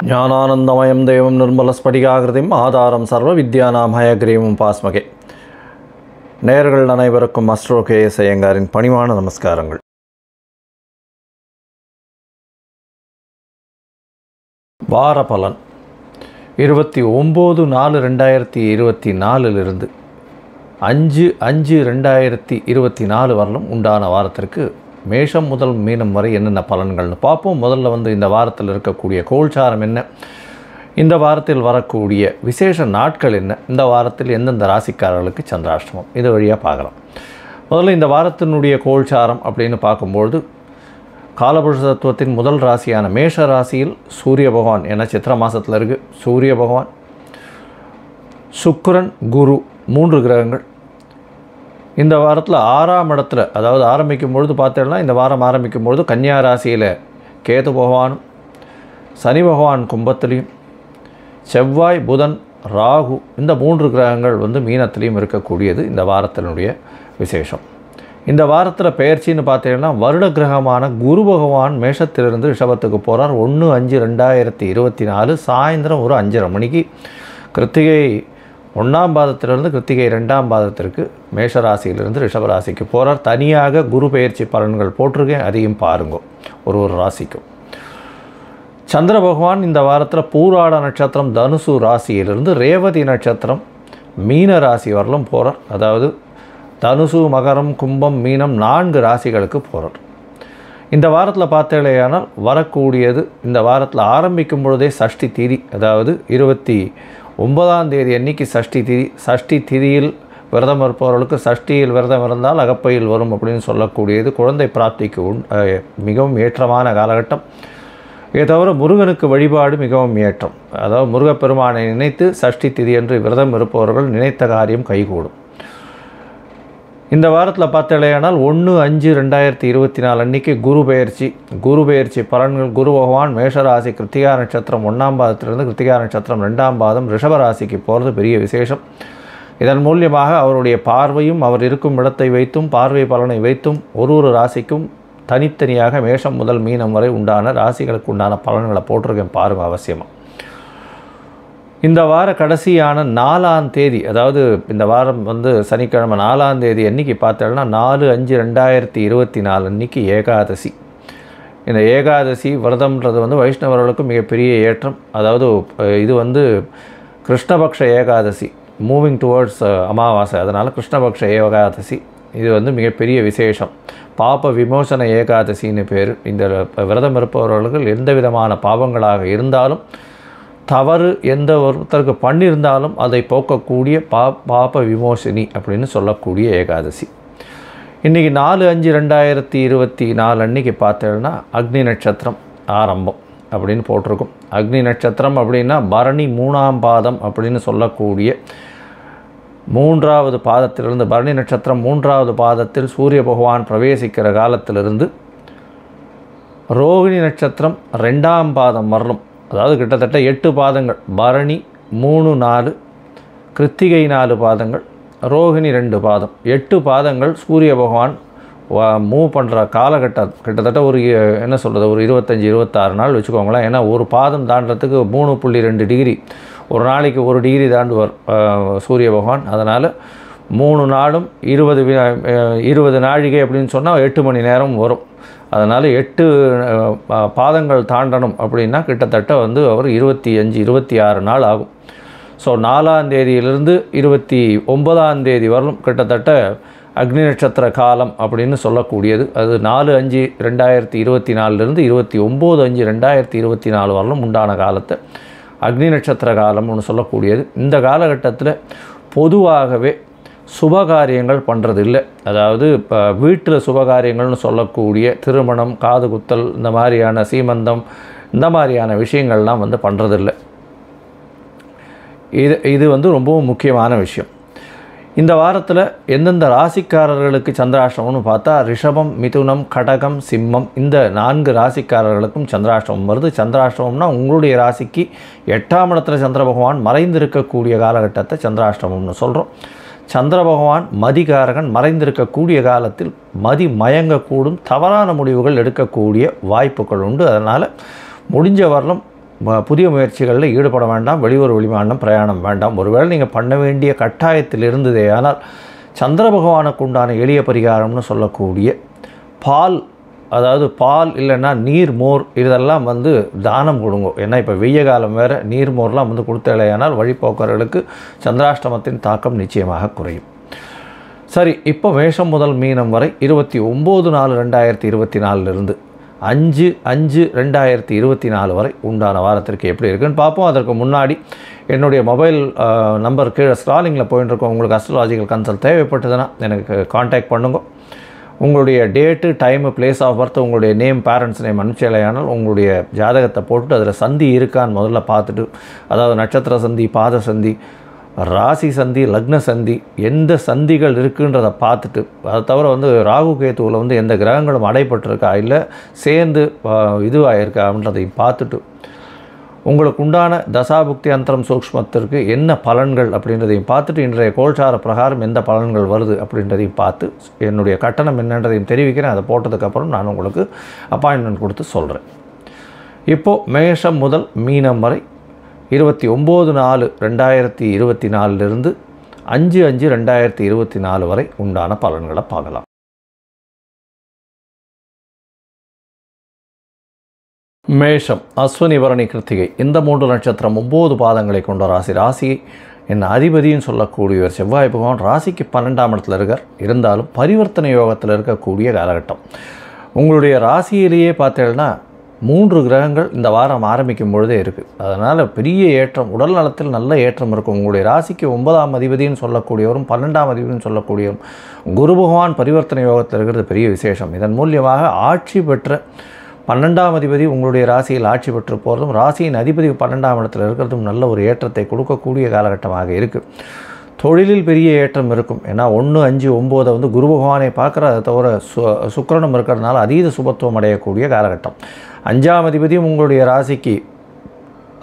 ஞானானந்தமயம் தேவம் நிர்மலஸ்படிகாகிருதிம் ஆதாரம் சர்வ வித்யானாம் ஹயக்ரீவம் பாஸ்மகே. நேயர்கள் அனைவருக்கும் அஸ்ட்ரோ கே.எஸ். ஐயங்காரின் பணிவான நமஸ்காரங்கள். வார பலன் 29/4/2024 5/5/2024 வரலும் உண்டான வாரத்திற்கு மேஷம் முதல் மீனம் வரை என்னென்ன பலன்கள்னு பார்ப்போம். முதல்ல இந்த வாரத்தில் இருக்கக்கூடிய கோல்சாரம் என்ன, இந்த வாரத்தில் வரக்கூடிய விசேஷ நாட்கள் என்ன, இந்த வாரத்தில் எந்தெந்த ராசிக்காரர்களுக்கு சந்திராஷ்டமம், இது வழியாக பார்க்கலாம். முதல்ல இந்த வாரத்தினுடைய கோல்சாரம் அப்படின்னு பார்க்கும்பொழுது காலபுருஷ தத்துவத்தின் முதல் ராசியான மேஷ ராசியில் சூரிய பகவான், ஏன்னா சித்திரை மாதத்தில் இருக்குது, சூரிய பகவான், சுக்கிரன், குரு 3 கிரகங்கள் இந்த வாரத்தில் 6ஆம் இடத்துல, அதாவது ஆரம்பிக்கும் பொழுது பார்த்தோம்னா இந்த வாரம் ஆரம்பிக்கும் பொழுது கன்னியா ராசியில் கேது பகவானும், சனி பகவான் கும்பத்திலையும், செவ்வாய், புதன், ராகு இந்த 3 கிரகங்கள் மீனத்திலையும் இருக்கக்கூடியது இந்த வாரத்தினுடைய விசேஷம். இந்த வாரத்தில் பெயர்ச்சின்னு பார்த்தீங்கன்னா வருட கிரகமான குரு பகவான் மேஷத்திலிருந்து ரிஷபத்துக்கு போகிறார். 1/5/2024 சாயந்தரம் ஒரு 5:30 மணிக்கு கிருத்திகை 1ஆம் பாதத்திலிருந்து கிருத்திகை 2ஆம் பாதத்திற்கு மேஷராசியிலிருந்து ரிஷபராசிக்கு போகிறார். தனியாக குரு பெயர்ச்சி பலன்கள் போட்டிருக்கேன், அதையும் பாருங்க ஒரு ராசிக்கும். சந்திர பகவான் இந்த வாரத்தில் பூராட நட்சத்திரம் தனுசு ராசியிலிருந்து ரேவதி நட்சத்திரம் மீன ராசி வரலும் போகிறார். அதாவது தனுசு, மகரம், கும்பம், மீனம் 4 ராசிகளுக்கு போகிறார். இந்த வாரத்தில் பார்த்தேனால் வரக்கூடியது, இந்த வாரத்தில் ஆரம்பிக்கும் பொழுதே சஷ்டி திதி, அதாவது 29ஆம் தேதி அன்னைக்கு சஷ்டி திதி. சஷ்டி திதியில் விரதம் இருப்பவர்களுக்கு சஷ்டியில் விரதம் இருந்தால் அகப்பையில் வரும் அப்படின்னு சொல்லக்கூடியது குழந்தை பிராப்திக்கு மிகவும் ஏற்றமான காலகட்டம். இதை தவிர முருகனுக்கு வழிபாடு மிகவும் ஏற்றம். அதாவது முருகப்பெருமானை நினைத்து சஷ்டி திதி என்று விரதம் இருப்பவர்கள் நினைத்த காரியம் கைகூடும். இந்த வாரத்தில் பார்த்தேனால் 1/5/2024 அன்றைக்கி குரு பெயர்ச்சி பலன்கள். குரு பகவான் மேஷராசி கிருத்திகா நட்சத்திரம் 1ஆம் பாதத்திலிருந்து கிருத்திகா நட்சத்திரம் 2ஆம் பாதம் ரிஷபராசிக்கு போகிறது பெரிய விசேஷம். இதன் மூலியமாக அவருடைய பார்வையும் அவர் இருக்கும் இடத்தை வைத்தும் பார்வை பலனை வைத்தும் ஒரு ராசிக்கும் தனித்தனியாக மேஷம் முதல் மீனம் வரை உண்டான ராசிகளுக்கு உண்டான பலன்களை போட்டிருக்கேன், பாருங்கள் அவசியமாக. இந்த வார கடைசியான 4ஆம் தேதி, அதாவது இந்த வாரம் சனிக்கிழமை 4ஆம் தேதி அன்றைக்கி பார்த்தோம்னா 4/5/2024 அன்றைக்கி ஏகாதசி. இந்த ஏகாதசி விரதம்ன்றது வைஷ்ணவர்களுக்கு மிகப்பெரிய ஏற்றம். அதாவது இது கிருஷ்ணபக்ஷ ஏகாதசி, மூவிங் டுவர்ட்ஸ் அமாவாசை, அதனால் கிருஷ்ணபக்ஷ ஏகாதசி இது மிகப்பெரிய விசேஷம். பாப விமோசன ஏகாதசின்னு பேர். இந்த விரதம் இருப்பவர்கள் எந்த விதமான பாவங்களாக இருந்தாலும், தவறு எந்த ஒருத்தருக்கு பண்ணியிருந்தாலும் அதை போக்கக்கூடிய பாப விமோசனி அப்படின்னு சொல்லக்கூடிய ஏகாதசி. இன்றைக்கி 4/5/2024 அன்றைக்கி பார்த்தோன்னா அக்னி நட்சத்திரம் ஆரம்பம் அப்படின்னு போட்டிருக்கும். அக்னி நட்சத்திரம் அப்படின்னா பரணி 3ஆம் பாதம் அப்படின்னு சொல்லக்கூடிய 3வது பாதத்திலிருந்து, பரணி நட்சத்திரம் 3வது பாதத்தில் சூரிய பகவான் பிரவேசிக்கிற காலத்திலிருந்து ரோகிணி நட்சத்திரம் 2ஆம் பாதம் வரலும், அதாவது கிட்டத்தட்ட 8 பாதங்கள். பரணி 3, 4, கிருத்திகை 4 பாதங்கள், ரோகிணி 2 பாதம், 8 பாதங்கள் சூரிய பகவான் மூவ் பண்ணுற காலகட்டம். கிட்டத்தட்ட ஒரு ஒரு 25-26 நாள் வச்சுக்கோங்களேன். ஏன்னா ஒரு பாதம் தாண்டறதுக்கு 3.2 டிகிரி, ஒரு நாளைக்கு 1 டிகிரி தாண்டுவார் சூரிய பகவான். அதனால் 3 நாளும் 20 நாழிகை அப்படின்னு சொன்னால் 8 மணி நேரம் வரும். அதனால் 8 பாதங்கள் தாண்டணும் அப்படின்னா கிட்டத்தட்ட அவர் 25-26 நாள் ஆகும். ஸோ 4ஆம் தேதியிலிருந்து 29ஆம் தேதி வரலும் கிட்டத்தட்ட அக்னி நட்சத்திர காலம் அப்படின்னு சொல்லக்கூடியது. அது 4/5/2024 29/5/2024 வரலும் உண்டான காலத்தை அக்னி நட்சத்திர காலம்னு சொல்லக்கூடியது. இந்த காலகட்டத்தில் பொதுவாகவே சுபகாரியங்கள் பண்ணுறது இல்லை. அதாவது இப்போ வீட்டில் சுபகாரியங்கள்னு சொல்லக்கூடிய திருமணம், காது குத்தல், இந்த மாதிரியான சீமந்தம், இந்த மாதிரியான விஷயங்கள்லாம் பண்ணுறதில்லை. இது ரொம்பவும் முக்கியமான விஷயம். இந்த வாரத்தில் எந்தெந்த ராசிக்காரர்களுக்கு சந்திராஷ்டமம்னு பார்த்தா ரிஷபம், மிதுனம், கடகம், சிம்மம் இந்த 4 ராசிக்காரர்களுக்கும் சந்திராஷ்டமம் வருது. சந்திராஷ்டமம்னா உங்களுடைய ராசிக்கு 8ஆம் இடத்துல சந்திர பகவான் மறைந்திருக்கக்கூடிய காலகட்டத்தை சந்திராஷ்டமம்னு சொல்கிறோம். சந்திர பகவான் மதிகாரகன், மறைந்திருக்கக்கூடிய காலத்தில் மதி மயங்கக்கூடும், தவறான முடிவுகள் எடுக்கக்கூடிய வாய்ப்புகள் உண்டு. அதனால் முடிஞ்ச வரலும் புதிய முயற்சிகளில் ஈடுபட வேண்டாம். வெளியூர் வெளிமாநிலம் பிரயாணம் வேண்டாம். ஒருவேளை நீங்கள் பண்ண வேண்டிய கட்டாயத்தில் இருந்ததே ஆனால் சந்திர பகவானுக்கு உண்டான எளிய பரிகாரம்னு சொல்லக்கூடிய பால், அதாவது பால் இல்லைன்னா நீர் மோர் இதெல்லாம் வந்து தானம் கொடுங்க. ஏன்னா இப்போ வெய்ய காலம் வேறு, நீர் மோர்லாம் வந்து கொடுத்தலையானால் வழிபோக்கர்களுக்கு சந்திராஷ்டமத்தின் தாக்கம் நிச்சயமாக குறையும். சரி, இப்போ மேஷம் முதல் மீனம் வரை 29/4/2024 5/5/2024 வரை உண்டான வாரத்திற்கு எப்படி இருக்குன்னு பார்ப்போம். அதற்கு முன்னாடி என்னுடைய மொபைல் நம்பர் கீழே ஸ்க்ராலிங்கில் போயிட்டு இருக்கோம். உங்களுக்கு அஸ்ட்ராலாஜிக்கல் கன்சல்ட் தேவைப்பட்டதுன்னா எனக்கு காண்டாக்ட் பண்ணுங்க. உங்களுடைய date, time, place of birth, உங்களுடைய நேம், பேரண்ட்ஸ் நேம் அனுப்பிச்சலையானால் உங்களுடைய ஜாதகத்தை போட்டுட்டு அதில் சந்தி இருக்கான்னு முதல்ல பார்த்துட்டு, அதாவது நட்சத்திர சந்தி, பாத சந்தி, ராசி சந்தி, லக்ன சந்தி, எந்த சந்திகள் இருக்குன்றதை பார்த்துட்டு, அதை தவிர வந்து ராகு கேத்துவில் வந்து எந்த கிரகங்களும் அடைப்பட்டிருக்கா இல்லை சேர்ந்து இதுவாகிருக்கா அப்படின்றதையும் பார்த்துட்டு, உங்களுக்கு உண்டான தசாபுக்தி அந்தரம் சூக்ஷ்மத்திற்கு என்ன பலன்கள் அப்படின்றதையும் பார்த்துட்டு, இன்றைய கோல்சார பிரகாரம் எந்த பலன்கள் வருது அப்படின்றதையும் பார்த்து என்னுடைய கட்டணம் என்னன்றதையும் தெரிவிக்கிறேன். அதை போட்டதுக்கப்புறம் நான் உங்களுக்கு அப்பாயின்மெண்ட் கொடுத்து சொல்கிறேன். இப்போது மேஷம் முதல் மீனம் வரை 29/4/2024 5/5/2024 வரை உண்டான பலன்களை பார்க்கலாம். மேஷம், அஸ்வினி, பரணி, கிருத்திகை இந்த 3 நட்சத்திரம் 9 பாதங்களை கொண்ட ராசி. ராசியை என் அதிபதியும் சொல்லக்கூடியவர் செவ்வாய் பகவான் ராசிக்கு 12ஆம் இடத்துல இருக்கார். இருந்தாலும் பரிவர்த்தனை யோகத்தில் இருக்கக்கூடிய காலகட்டம். உங்களுடைய ராசியிலேயே பார்த்தீங்கன்னா 3 கிரகங்கள் இந்த வாரம் ஆரம்பிக்கும் பொழுதே இருக்குது. அதனால் பெரிய ஏற்றம், உடல் நலத்தில் நல்ல ஏற்றம் இருக்கும். உங்களுடைய ராசிக்கு 9ஆம் அதிபதினு சொல்லக்கூடியவரும் 12ஆம் அதிபதினு சொல்லக்கூடியவரும் குரு பகவான் பரிவர்த்தனை யோகத்தில் இருக்கிறது பெரிய விசேஷம். இதன் மூலியமாக ஆட்சி பெற்ற 12ஆம் அதிபதி உங்களுடைய ராசியில் ஆட்சி பெற்று போகிறதும், ராசியின் அதிபதி 12ஆம் இடத்தில் இருக்கிறதும் நல்ல ஒரு ஏற்றத்தை கொடுக்கக்கூடிய காலகட்டமாக இருக்குது. தொழிலில் பெரிய ஏற்றம் இருக்கும். ஏன்னா 1, 5, 9 வந்து குரு பகவானை பார்க்குற, அதை தவிர சுக்கிரனும் இருக்கிறதுனால அதீத சுபத்துவம் அடையக்கூடிய காலகட்டம். 5ஆம் அதிபதியும் உங்களுடைய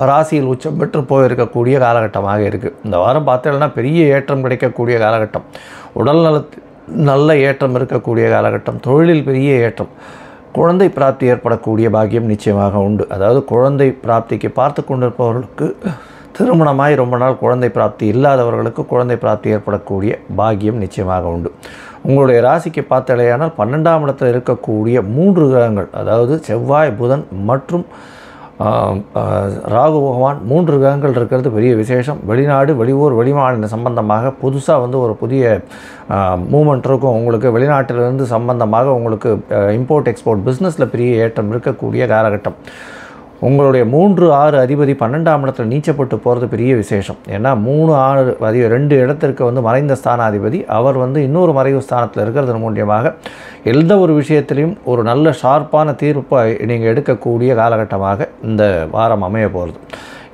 ராசியில் உச்சம் பெற்று போயிருக்கக்கூடிய காலகட்டமாக இருக்குது. இந்த வாரம் பார்த்தீங்கன்னா பெரிய ஏற்றம் கிடைக்கக்கூடிய காலகட்டம். உடல் நல்ல ஏற்றம் இருக்கக்கூடிய காலகட்டம். தொழிலில் பெரிய ஏற்றம். குழந்தை பிராப்தி ஏற்படக்கூடிய பாக்கியம் நிச்சயமாக உண்டு. அதாவது குழந்தை பிராப்திக்கு பார்த்து கொண்டிருப்பவர்களுக்கு, திருமணமாய் ரொம்ப நாள் குழந்தை பிராப்தி இல்லாதவர்களுக்கு குழந்தை பிராப்தி ஏற்படக்கூடிய பாக்கியம் நிச்சயமாக உண்டு. உங்களுடைய ராசிக்கு பார்த்தலையானால் 12ஆம் இடத்தில் இருக்கக்கூடிய 3 கிரகங்கள், அதாவது செவ்வாய், புதன் மற்றும் ராகு பகவான் 3 கிரகங்கள் இருக்கிறது பெரிய விசேஷம். வெளிநாடு, வெளியூர், வெளிமாநில சம்பந்தமாக புதுசாக வந்து ஒரு புதிய மூமெண்ட் இருக்கும். உங்களுக்கு வெளிநாட்டிலிருந்து சம்பந்தமாக உங்களுக்கு இம்போர்ட் எக்ஸ்போர்ட் பிஸ்னஸில் பெரிய ஏற்றம் இருக்கக்கூடிய காலகட்டம். உங்களுடைய 3, 6 அதிபதி 12ஆம் இடத்துல நீச்சப்பட்டு போகிறது பெரிய விசேஷம். ஏன்னா 3, 6 2 இடத்திற்கு வந்து மறைந்த ஸ்தானாதிபதி, அவர் வந்து இன்னொரு மறைவு ஸ்தானத்தில் இருக்கிறது மூலியமாக எந்த ஒரு விஷயத்திலையும் ஒரு நல்ல ஷார்ப்பான தீர்ப்பை நீங்கள் எடுக்கக்கூடிய காலகட்டமாக இந்த வாரம் அமைய போகிறது.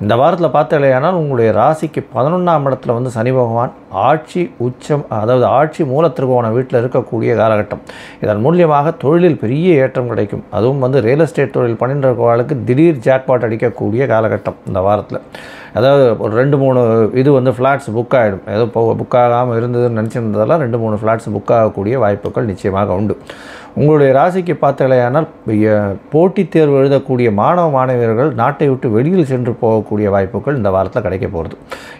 இந்த வாரத்தில் பார்த்தலையானால் உங்களுடைய ராசிக்கு 11ஆம் இடத்துல வந்து சனி பகவான் ஆட்சி உச்சம், அதாவது ஆட்சி மூலத்திருக்கோண வீட்டில் இருக்கக்கூடிய காலகட்டம். இதன் மூலியமாக தொழிலில் பெரிய ஏற்றம் கிடைக்கும். அதுவும் வந்து ரியல் எஸ்டேட் தொழில் பண்ணின்றவர்களுக்கு திடீர் ஜாக்பாட் அடிக்கக்கூடிய காலகட்டம் இந்த வாரத்தில். அதாவது ஒரு 2-3 இது வந்து ஃப்ளாட்ஸ் புக் ஆகிடும். ஏதோ புக் ஆகாமல் இருந்ததுன்னு நினச்சிருந்ததெல்லாம் 2-3 ஃப்ளாட்ஸ் புக் ஆகக்கூடிய வாய்ப்புகள் நிச்சயமாக உண்டு. உங்களுடைய ராசிக்கு பார்த்தலையானால் போட்டித் தேர்வு எழுதக்கூடிய மாணவியர்கள் நாட்டை விட்டு வெளியில் சென்று போகக்கூடிய வாய்ப்புகள் இந்த வாரத்தில் கிடைக்க போகிறது.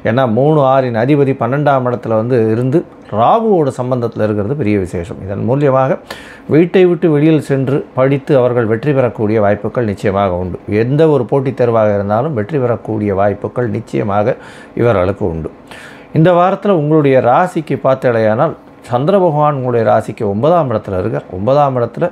ஏன்னா 3, 6 அதிபதி 12ஆம் இடத்துல வந்து இருந்து ராகுவோட சம்பந்தத்தில் இருக்கிறது பெரிய விசேஷம். இதன் மூலியமாக வீட்டை விட்டு வெளியில் சென்று படித்து அவர்கள் வெற்றி பெறக்கூடிய வாய்ப்புகள் நிச்சயமாக உண்டு. எந்த ஒரு போட்டித் தேர்வாக இருந்தாலும் வெற்றி பெறக்கூடிய வாய்ப்புகள் நிச்சயமாக இவர்களுக்கு உண்டு. இந்த வாரத்தில் உங்களுடைய ராசிக்கு பார்த்தலையானால் சந்திர பகவான் உங்களுடைய ராசிக்கு 9ஆம் இடத்துல இருக்கார். 9ஆம் இடத்துல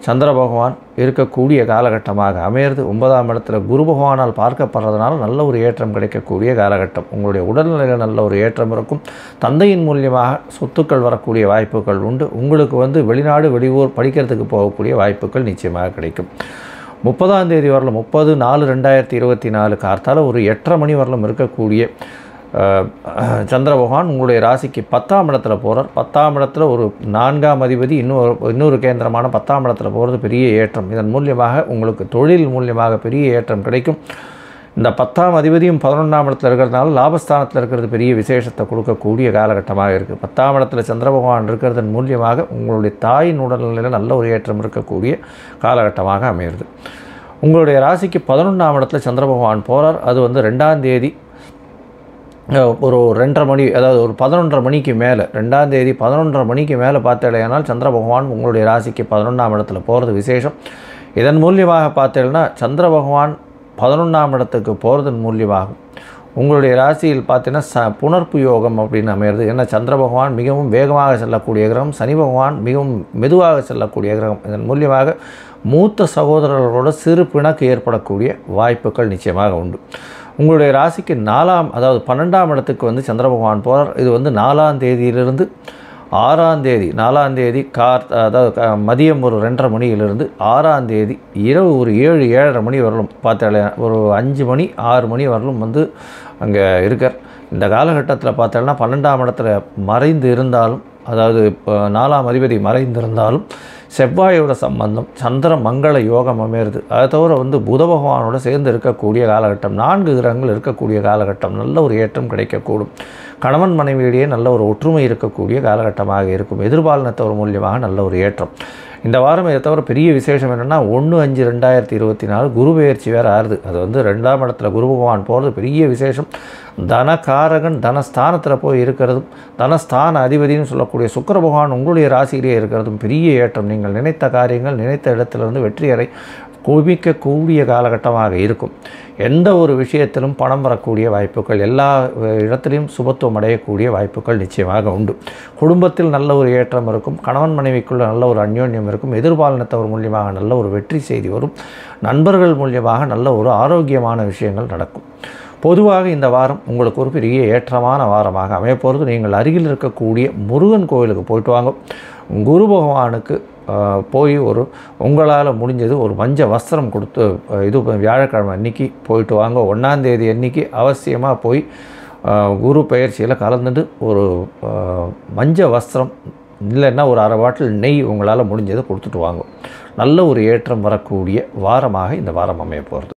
சந்திர பகவான் இருக்கக்கூடிய காலகட்டமாக அமையிறது. 9ஆம் இடத்துல குரு பகவானால் பார்க்கப்படுறதுனால நல்ல ஒரு ஏற்றம் கிடைக்கக்கூடிய காலகட்டம். உங்களுடைய உடல்நிலையில் நல்ல ஒரு ஏற்றம் இருக்கும். தந்தையின் மூலியமாக சொத்துக்கள் வரக்கூடிய வாய்ப்புகள் உண்டு. உங்களுக்கு வந்து வெளிநாடு, வெளியூர் படிக்கிறதுக்கு போகக்கூடிய வாய்ப்புகள் நிச்சயமாக கிடைக்கும். 30ஆம் தேதி வரலும் 30/4/2024 கார்த்தால ஒரு 8:30 மணி வரலும் இருக்கக்கூடிய சந்திர பகவான் உங்களுடைய ராசிக்கு 10ஆம் இடத்துல போகிறார். 10ஆம் இடத்துல ஒரு 4ஆம் அதிபதி இன்னொரு கேந்திரமான 10ஆம் இடத்துல போகிறது பெரிய ஏற்றம். இதன் மூலியமாக உங்களுக்கு தொழில் மூலியமாக பெரிய ஏற்றம் கிடைக்கும். இந்த 10ஆம் அதிபதியும் 11ஆம் இடத்துல இருக்கிறதுனால லாபஸ்தானத்தில் இருக்கிறது பெரிய விசேஷத்தை கொடுக்கக்கூடிய காலகட்டமாக இருக்குது. 10ஆம் இடத்துல சந்திர பகவான் இருக்கிறதன் மூலியமாக உங்களுடைய தாயின் உடல்நிலையில் நல்ல ஒரு ஏற்றம் இருக்கக்கூடிய காலகட்டமாக அமைகிறது. உங்களுடைய ராசிக்கு 11ஆம் இடத்துல சந்திர பகவான் போகிறார். அது வந்து 2ஆம் தேதி ஒரு 2:30 மணி, அதாவது ஒரு 11:30 மணிக்கு மேலே, 2ஆம் தேதி 11:30 மணிக்கு மேலே பார்த்தேனால் சந்திர பகவான் உங்களுடைய ராசிக்கு 11ஆம் இடத்துல போகிறது விசேஷம். இதன் மூலியமாக பார்த்தேன்னா சந்திர பகவான் 11ஆம் இடத்துக்கு போகிறதன் மூலியமாகும் உங்களுடைய ராசியில் பார்த்தீங்கன்னா புணர்ப்பு யோகம் அப்படின்னு அமையிறது. ஏன்னா சந்திர பகவான் மிகவும் வேகமாக செல்லக்கூடிய கிரகம், சனி பகவான் மிகவும் மெதுவாக செல்லக்கூடிய கிரகம். இதன் மூலியமாக மூத்த சகோதரர்களோட சிறு பிணக்கு ஏற்படக்கூடிய வாய்ப்புகள் நிச்சயமாக உண்டு. உங்களுடைய ராசிக்கு 4ஆம், அதாவது 12ஆம் இடத்துக்கு வந்து சந்திர பகவான் போகிறார். இது வந்து 4ஆம் தேதியிலிருந்து 6ஆம் தேதி, 4ஆம் தேதி அதாவது மதியம் ஒரு 2:30 மணியிலிருந்து 6ஆம் தேதி இரவு ஒரு 7-7:30 மணி வரலும் பார்த்தாலே, ஒரு 5 மணி 6 மணி வரலும் வந்து அங்கே இருக்கார். இந்த காலகட்டத்தில் பார்த்தோன்னா 12ஆம் இடத்துல மறைந்து இருந்தாலும், அதாவது இப்போ 4ஆம் அதிபதி மறைந்திருந்தாலும் செவ்வாயோட சம்பந்தம், சந்திர மங்கள யோகம் அமையிறது. அதை தவிர வந்து புத பகவானோட சேர்ந்து இருக்கக்கூடிய காலகட்டம், 4 கிரகங்கள் இருக்கக்கூடிய காலகட்டம், நல்ல ஒரு ஏற்றம் கிடைக்கக்கூடும். கணவன் மனைவியிடையே நல்ல ஒரு ஒற்றுமை இருக்கக்கூடிய காலகட்டமாக இருக்கும். எதிர்பாலினத்தவர் மூலியமாக நல்ல ஒரு ஏற்றம். இந்த வாரம் இதை தவிர பெரிய விசேஷம் என்னென்னா 1/5/2024 குரு பெயர்ச்சி வேறு ஆறுது. அது வந்து 2ஆம் இடத்துல குரு பகவான் போகிறது பெரிய விசேஷம். தனகாரகன் தனஸ்தானத்தில் போய் இருக்கிறதும், தனஸ்தான அதிபதினு சொல்லக்கூடிய சுக்கிர பகவான் உங்களுடைய ராசியிலேயே இருக்கிறதும் பெரிய ஏற்றம். நீங்கள் நினைத்த காரியங்கள் நினைத்த இடத்திலிருந்து வெற்றியறை குவிக்கக்கூடிய காலகட்டமாக இருக்கும். எந்த ஒரு விஷயத்திலும் பணம் வரக்கூடிய வாய்ப்புகள், எல்லா இடத்திலையும் சுபத்துவம் அடையக்கூடிய வாய்ப்புகள் நிச்சயமாக உண்டு. குடும்பத்தில் நல்ல ஒரு ஏற்றம் இருக்கும். கணவன் மனைவிக்குள்ள நல்ல ஒரு அந்யோன்யம் இருக்கும். எதிர்பாலினத்தவர் மூலியமாக நல்ல ஒரு வெற்றி செய்தி வரும். நண்பர்கள் மூலியமாக நல்ல ஒரு ஆரோக்கியமான விஷயங்கள் நடக்கும். பொதுவாக இந்த வாரம் உங்களுக்கு ஒரு பெரிய ஏற்றமான வாரமாக அமையப்போகிறது. நீங்கள் அருகில் இருக்கக்கூடிய முருகன் கோவிலுக்கு போயிட்டு வாங்க. குரு பகவானுக்கு போய் ஒரு உங்களால் முடிஞ்சது ஒரு மஞ்ச வஸ்திரம் கொடுத்து, இது வியாழக்கிழமை அன்றைக்கி போயிட்டு வாங்க. 1ஆம் தேதி அன்றைக்கி அவசியமாக போய் குரு பயிற்சியில் கலந்துட்டு ஒரு மஞ்ச வஸ்திரம் இல்லைன்னா ஒரு 1/2 பாட்டில் நெய் உங்களால் முடிஞ்சதை கொடுத்துட்டு வாங்க. நல்ல ஒரு ஏற்றம் வரக்கூடிய வாரமாக இந்த வாரம் அமைய போகிறது.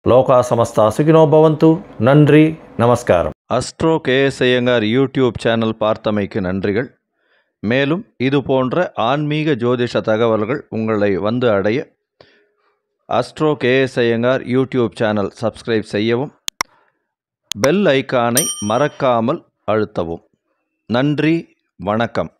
லோகா சமஸ்தா சுகினோ பவந்து. நன்றி, நமஸ்காரம். Astro KS Iyengar YouTube channel பார்த்தமைக்கு நன்றிகள். மேலும் இது போன்ற ஆன்மீக ஜோதிஷ தகவல்கள் உங்களை வந்து அடைய astro KS Iyengar YouTube channel subscribe செய்யவும், பெல் ஐக்கானை மறக்காமல் அழுத்தவும். நன்றி, வணக்கம்.